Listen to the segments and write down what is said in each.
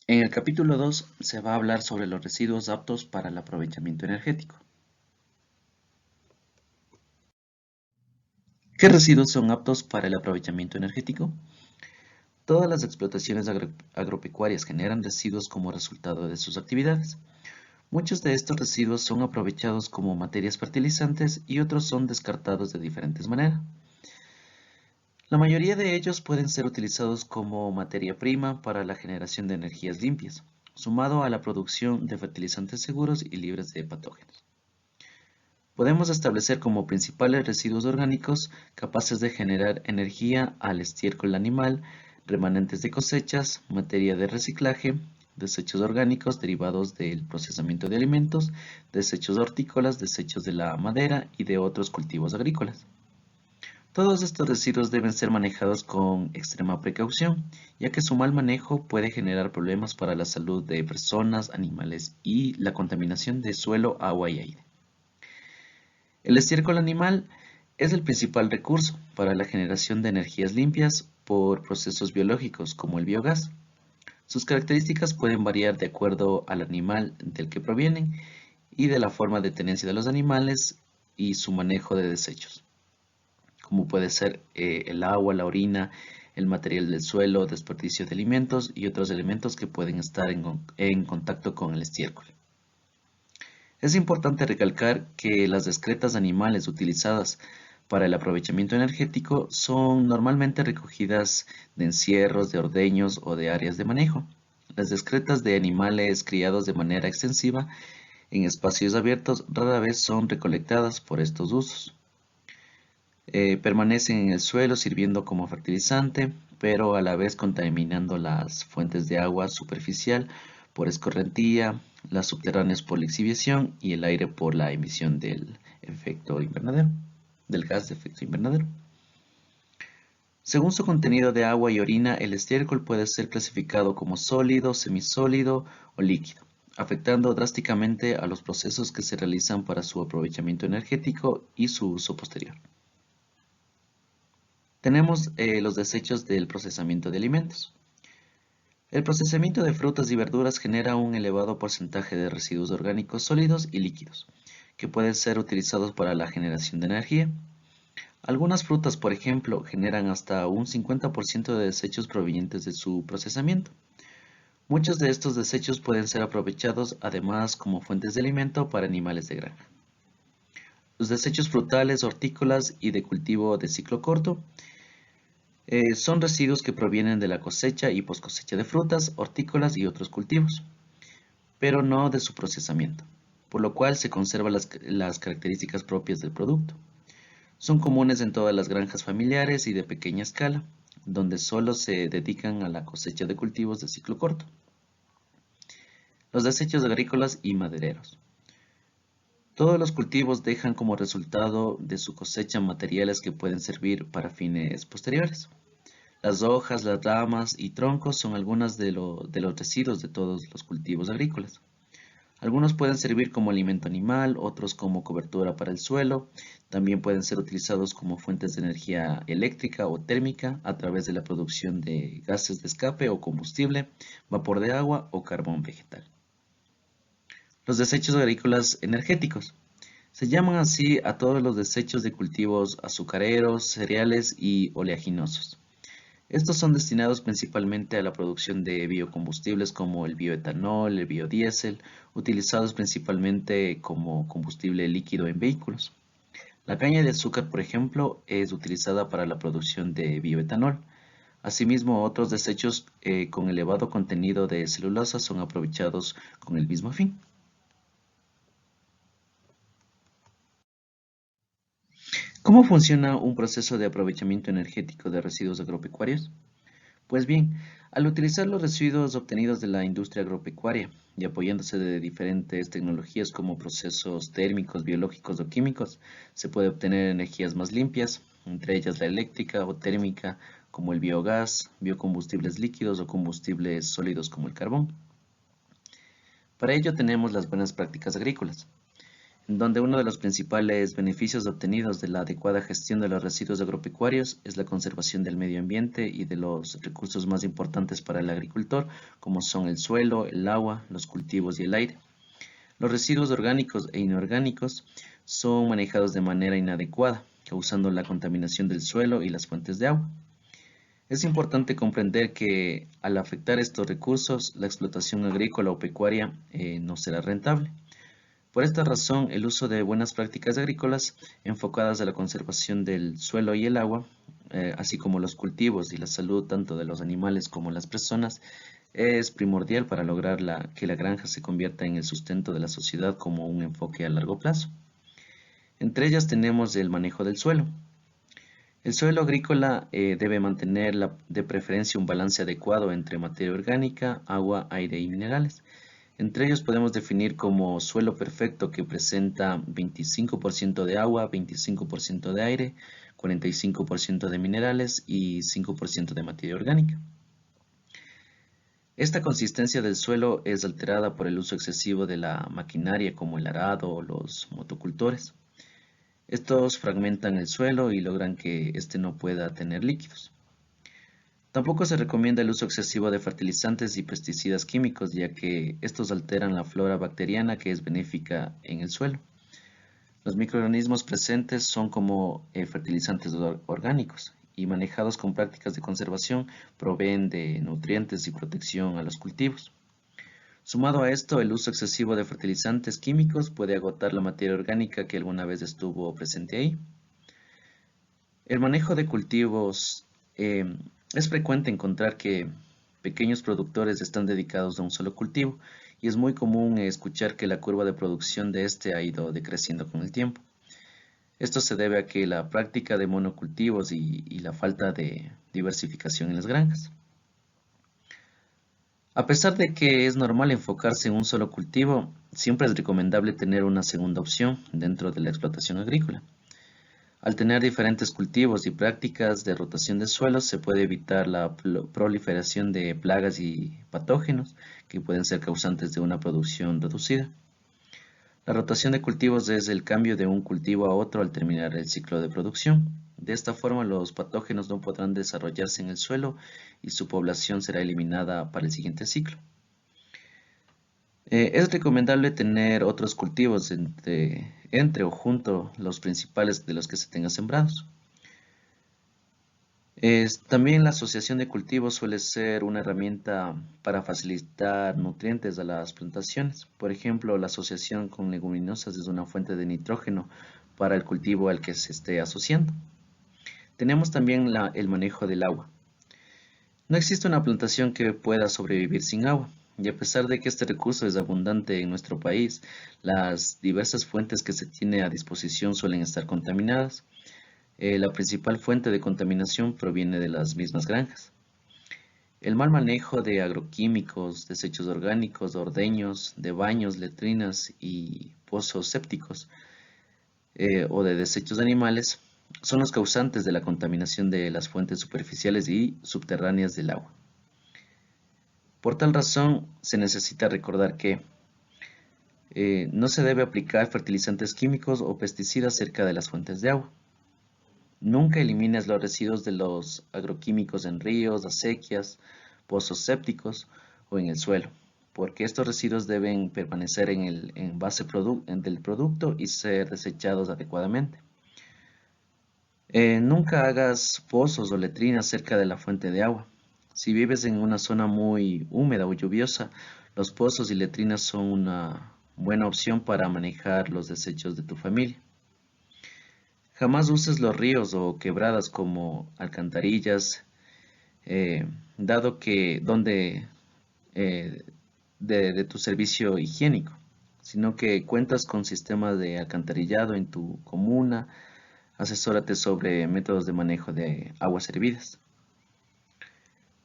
En el capítulo 2 se va a hablar sobre los residuos aptos para el aprovechamiento energético. ¿Qué residuos son aptos para el aprovechamiento energético? Todas las explotaciones agropecuarias generan residuos como resultado de sus actividades. Muchos de estos residuos son aprovechados como materias fertilizantes y otros son descartados de diferentes maneras. La mayoría de ellos pueden ser utilizados como materia prima para la generación de energías limpias, sumado a la producción de fertilizantes seguros y libres de patógenos. Podemos establecer como principales residuos orgánicos capaces de generar energía al estiércol animal, remanentes de cosechas, materia de reciclaje, desechos orgánicos derivados del procesamiento de alimentos, desechos hortícolas, desechos de la madera y de otros cultivos agrícolas. Todos estos residuos deben ser manejados con extrema precaución, ya que su mal manejo puede generar problemas para la salud de personas, animales y la contaminación de suelo, agua y aire. El estiércol animal es el principal recurso para la generación de energías limpias por procesos biológicos como el biogás. Sus características pueden variar de acuerdo al animal del que provienen y de la forma de tenencia de los animales y su manejo de desechos, como puede ser el agua, la orina, el material del suelo, desperdicio de alimentos y otros elementos que pueden estar en contacto con el estiércol. Es importante recalcar que las excretas animales utilizadas para el aprovechamiento energético son normalmente recogidas de encierros, de ordeños o de áreas de manejo. Las excretas de animales criados de manera extensiva en espacios abiertos rara vez son recolectadas por estos usos. Permanecen en el suelo sirviendo como fertilizante, pero a la vez contaminando las fuentes de agua superficial por escorrentía, las subterráneas por la exhibición y el aire por la emisión del efecto invernadero, del gas de efecto invernadero. Según su contenido de agua y orina, el estiércol puede ser clasificado como sólido, semisólido o líquido, afectando drásticamente a los procesos que se realizan para su aprovechamiento energético y su uso posterior. Tenemos los desechos del procesamiento de alimentos. El procesamiento de frutas y verduras genera un elevado porcentaje de residuos orgánicos sólidos y líquidos, que pueden ser utilizados para la generación de energía. Algunas frutas, por ejemplo, generan hasta un 50% de desechos provenientes de su procesamiento. Muchos de estos desechos pueden ser aprovechados además como fuentes de alimento para animales de granja. Los desechos frutales, hortícolas y de cultivo de ciclo corto son residuos que provienen de la cosecha y poscosecha de frutas, hortícolas y otros cultivos, pero no de su procesamiento, por lo cual se conservan las características propias del producto. Son comunes en todas las granjas familiares y de pequeña escala, donde solo se dedican a la cosecha de cultivos de ciclo corto. Los desechos agrícolas y madereros. Todos los cultivos dejan como resultado de su cosecha materiales que pueden servir para fines posteriores. Las hojas, las ramas y troncos son algunas de los residuos de todos los cultivos agrícolas. Algunos pueden servir como alimento animal, otros como cobertura para el suelo. También pueden ser utilizados como fuentes de energía eléctrica o térmica a través de la producción de gases de escape o combustible, vapor de agua o carbón vegetal. Los desechos agrícolas energéticos. Se llaman así a todos los desechos de cultivos azucareros, cereales y oleaginosos. Estos son destinados principalmente a la producción de biocombustibles como el bioetanol, el biodiesel, utilizados principalmente como combustible líquido en vehículos. La caña de azúcar, por ejemplo, es utilizada para la producción de bioetanol. Asimismo, otros desechos con elevado contenido de celulosa son aprovechados con el mismo fin. ¿Cómo funciona un proceso de aprovechamiento energético de residuos agropecuarios? Pues bien, al utilizar los residuos obtenidos de la industria agropecuaria y apoyándose de diferentes tecnologías como procesos térmicos, biológicos o químicos, se puede obtener energías más limpias, entre ellas la eléctrica o térmica, como el biogás, biocombustibles líquidos o combustibles sólidos como el carbón. Para ello tenemos las buenas prácticas agrícolas. en donde uno de los principales beneficios obtenidos de la adecuada gestión de los residuos agropecuarios es la conservación del medio ambiente y de los recursos más importantes para el agricultor, como son el suelo, el agua, los cultivos y el aire. Los residuos orgánicos e inorgánicos son manejados de manera inadecuada, causando la contaminación del suelo y las fuentes de agua. Es importante comprender que al afectar estos recursos, la explotación agrícola o pecuaria no será rentable. Por esta razón, el uso de buenas prácticas agrícolas enfocadas a la conservación del suelo y el agua, así como los cultivos y la salud tanto de los animales como las personas, es primordial para lograr que la granja se convierta en el sustento de la sociedad como un enfoque a largo plazo. Entre ellas tenemos el manejo del suelo. El suelo agrícola debe mantener de preferencia un balance adecuado entre materia orgánica, agua, aire y minerales. Entre ellos podemos definir como suelo perfecto que presenta 25% de agua, 25% de aire, 45% de minerales y 5% de materia orgánica. Esta consistencia del suelo es alterada por el uso excesivo de la maquinaria como el arado o los motocultores. Estos fragmentan el suelo y logran que éste no pueda tener líquidos. Tampoco se recomienda el uso excesivo de fertilizantes y pesticidas químicos, ya que estos alteran la flora bacteriana que es benéfica en el suelo. Los microorganismos presentes son como fertilizantes orgánicos y manejados con prácticas de conservación proveen de nutrientes y protección a los cultivos. Sumado a esto, el uso excesivo de fertilizantes químicos puede agotar la materia orgánica que alguna vez estuvo presente ahí. El manejo de cultivos es frecuente encontrar que pequeños productores están dedicados a un solo cultivo y es muy común escuchar que la curva de producción de este ha ido decreciendo con el tiempo. Esto se debe a que la práctica de monocultivos y la falta de diversificación en las granjas. A pesar de que es normal enfocarse en un solo cultivo, siempre es recomendable tener una segunda opción dentro de la explotación agrícola. Al tener diferentes cultivos y prácticas de rotación de suelos, se puede evitar la proliferación de plagas y patógenos que pueden ser causantes de una producción reducida. La rotación de cultivos es el cambio de un cultivo a otro al terminar el ciclo de producción. De esta forma, los patógenos no podrán desarrollarse en el suelo y su población será eliminada para el siguiente ciclo. Es recomendable tener otros cultivos entre o junto los principales de los que se tengan sembrados. También la asociación de cultivos suele ser una herramienta para facilitar nutrientes a las plantaciones. Por ejemplo, la asociación con leguminosas es una fuente de nitrógeno para el cultivo al que se esté asociando. Tenemos también el manejo del agua. No existe una plantación que pueda sobrevivir sin agua, y a pesar de que este recurso es abundante en nuestro país, las diversas fuentes que se tiene a disposición suelen estar contaminadas. La principal fuente de contaminación proviene de las mismas granjas. El mal manejo de agroquímicos, desechos orgánicos, ordeños, de baños, letrinas y pozos sépticos o de desechos de animales son los causantes de la contaminación de las fuentes superficiales y subterráneas del agua. Por tal razón, se necesita recordar que no se debe aplicar fertilizantes químicos o pesticidas cerca de las fuentes de agua. Nunca elimines los residuos de los agroquímicos en ríos, acequias, pozos sépticos o en el suelo, porque estos residuos deben permanecer en el envase del producto y ser desechados adecuadamente. Nunca hagas pozos o letrinas cerca de la fuente de agua. Si vives en una zona muy húmeda o lluviosa, los pozos y letrinas son una buena opción para manejar los desechos de tu familia. Jamás uses los ríos o quebradas como alcantarillas, dado que eh, de tu servicio higiénico, sino que cuentas con sistemas de alcantarillado en tu comuna. Asesórate sobre métodos de manejo de aguas hervidas.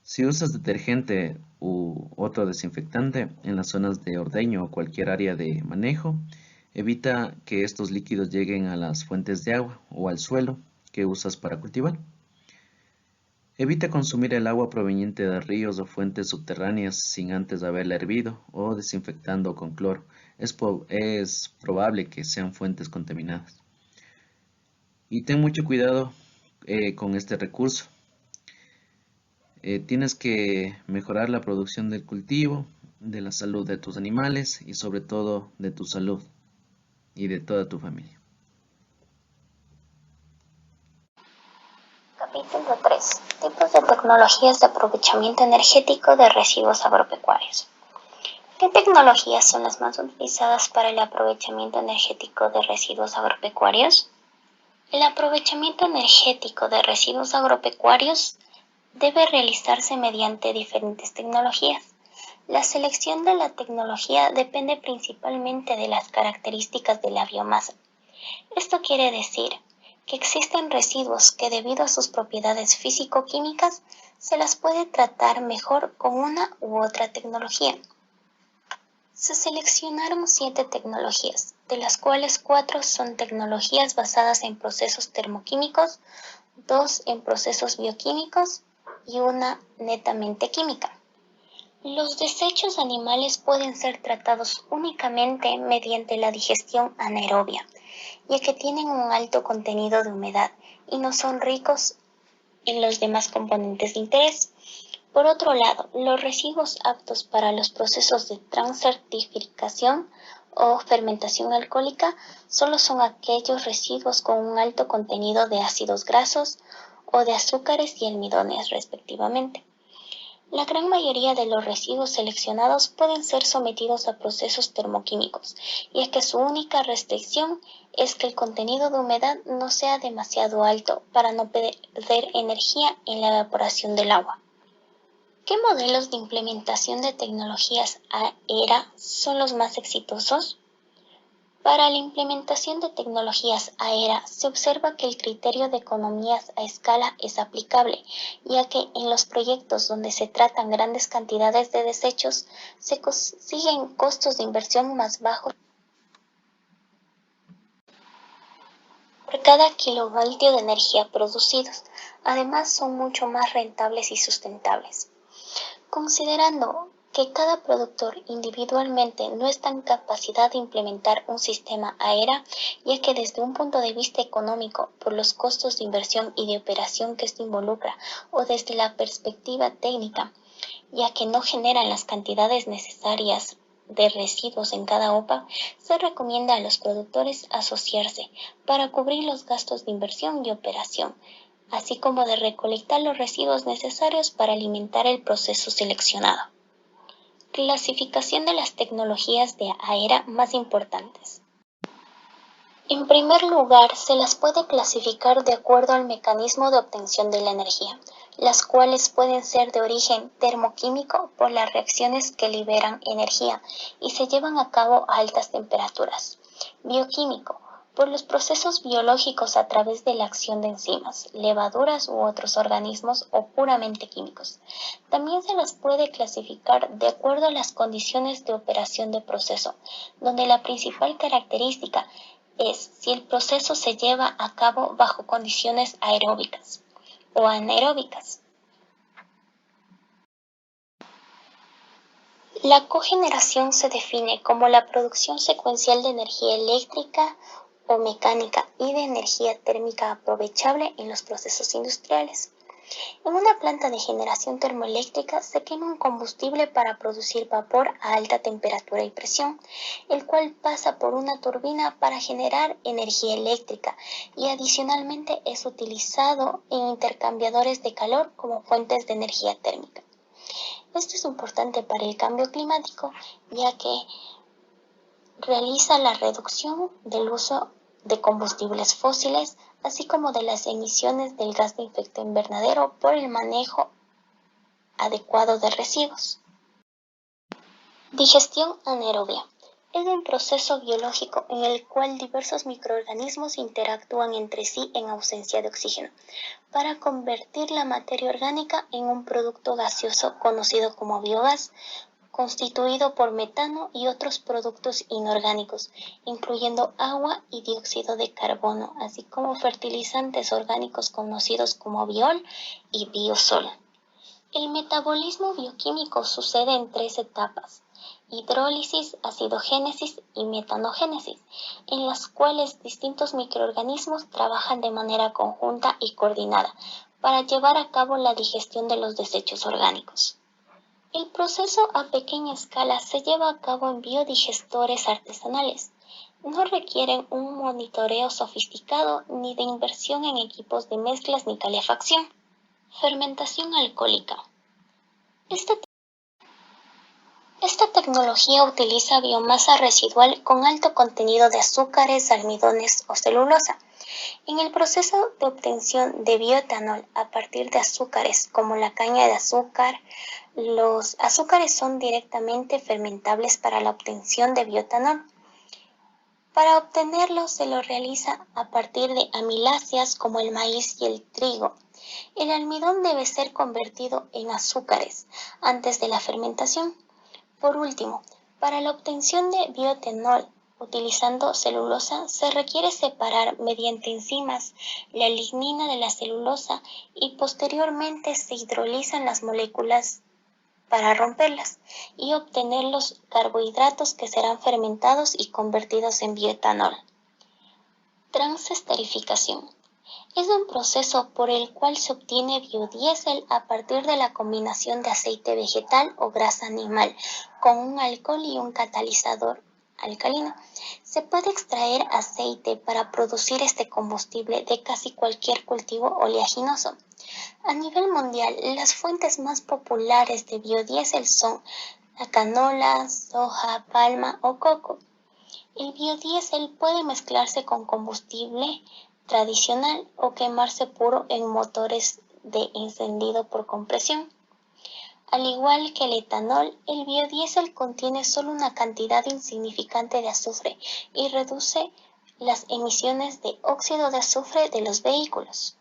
Si usas detergente u otro desinfectante en las zonas de ordeño o cualquier área de manejo, evita que estos líquidos lleguen a las fuentes de agua o al suelo que usas para cultivar. Evita consumir el agua proveniente de ríos o fuentes subterráneas sin antes haberla hervido o desinfectando con cloro. es probable que sean fuentes contaminadas. Y ten mucho cuidado con este recurso. Tienes que mejorar la producción del cultivo, de la salud de tus animales y sobre todo de tu salud y de toda tu familia. Capítulo 3. Tipos de tecnologías de aprovechamiento energético de residuos agropecuarios. ¿Qué tecnologías son las más utilizadas para el aprovechamiento energético de residuos agropecuarios? El aprovechamiento energético de residuos agropecuarios debe realizarse mediante diferentes tecnologías. La selección de la tecnología depende principalmente de las características de la biomasa. Esto quiere decir que existen residuos que debido a sus propiedades físico-químicas se las puede tratar mejor con una u otra tecnología. Se seleccionaron 7 tecnologías, de las cuales 4 son tecnologías basadas en procesos termoquímicos, 2 en procesos bioquímicos y una netamente química. Los desechos animales pueden ser tratados únicamente mediante la digestión anaerobia, ya que tienen un alto contenido de humedad y no son ricos en los demás componentes de interés. Por otro lado, los residuos aptos para los procesos de transcertificación o fermentación alcohólica solo son aquellos residuos con un alto contenido de ácidos grasos o de azúcares y almidones respectivamente. La gran mayoría de los residuos seleccionados pueden ser sometidos a procesos termoquímicos, ya que su única restricción es que el contenido de humedad no sea demasiado alto para no perder energía en la evaporación del agua. ¿Qué modelos de implementación de tecnologías AERA son los más exitosos? Para la implementación de tecnologías AERA se observa que el criterio de economías a escala es aplicable, ya que en los proyectos donde se tratan grandes cantidades de desechos se consiguen costos de inversión más bajos por cada kilovatio de energía producidos. Además, son mucho más rentables y sustentables. Considerando que cada productor individualmente no está en capacidad de implementar un sistema AERA, ya que desde un punto de vista económico, por los costos de inversión y de operación que esto involucra, o desde la perspectiva técnica, ya que no generan las cantidades necesarias de residuos en cada OPA, se recomienda a los productores asociarse para cubrir los gastos de inversión y operación, así como de recolectar los residuos necesarios para alimentar el proceso seleccionado. Clasificación de las tecnologías de AERA más importantes. En primer lugar, se las puede clasificar de acuerdo al mecanismo de obtención de la energía, las cuales pueden ser de origen termoquímico por las reacciones que liberan energía y se llevan a cabo a altas temperaturas, bioquímico, por los procesos biológicos a través de la acción de enzimas, levaduras u otros organismos o puramente químicos. También se las puede clasificar de acuerdo a las condiciones de operación de proceso, donde la principal característica es si el proceso se lleva a cabo bajo condiciones aeróbicas o anaeróbicas. La cogeneración se define como la producción secuencial de energía eléctrica o mecánica y de energía térmica aprovechable en los procesos industriales. En una planta de generación termoeléctrica se quema un combustible para producir vapor a alta temperatura y presión, el cual pasa por una turbina para generar energía eléctrica y adicionalmente es utilizado en intercambiadores de calor como fuentes de energía térmica. Esto es importante para el cambio climático, ya que realiza la reducción del uso de combustibles fósiles, así como de las emisiones del gas de efecto invernadero por el manejo adecuado de residuos. Digestión anaerobia. Es un proceso biológico en el cual diversos microorganismos interactúan entre sí en ausencia de oxígeno para convertir la materia orgánica en un producto gaseoso conocido como biogás, constituido por metano y otros productos inorgánicos, incluyendo agua y dióxido de carbono, así como fertilizantes orgánicos conocidos como biol y biosol. El metabolismo bioquímico sucede en 3 etapas. hidrólisis, acidogénesis y metanogénesis, en las cuales distintos microorganismos trabajan de manera conjunta y coordinada para llevar a cabo la digestión de los desechos orgánicos. El proceso a pequeña escala se lleva a cabo en biodigestores artesanales. No requieren un monitoreo sofisticado ni de inversión en equipos de mezclas ni calefacción. Fermentación alcohólica. Esta tecnología utiliza biomasa residual con alto contenido de azúcares, almidones o celulosa. En el proceso de obtención de bioetanol a partir de azúcares como la caña de azúcar, los azúcares son directamente fermentables para la obtención de bioetanol. Para obtenerlo se lo realiza a partir de amiláceas como el maíz y el trigo. El almidón debe ser convertido en azúcares antes de la fermentación. Por último, para la obtención de bioetanol utilizando celulosa se requiere separar mediante enzimas la lignina de la celulosa y posteriormente se hidrolizan las moléculas para romperlas y obtener los carbohidratos que serán fermentados y convertidos en bioetanol. Transesterificación. Es un proceso por el cual se obtiene biodiesel a partir de la combinación de aceite vegetal o grasa animal con un alcohol y un catalizador alcalino. Se puede extraer aceite para producir este combustible de casi cualquier cultivo oleaginoso. A nivel mundial, las fuentes más populares de biodiesel son la canola, soja, palma o coco. El biodiesel puede mezclarse con combustible tradicional o quemarse puro en motores de encendido por compresión. Al igual que el etanol, el biodiesel contiene solo una cantidad insignificante de azufre y reduce las emisiones de óxido de azufre de los vehículos.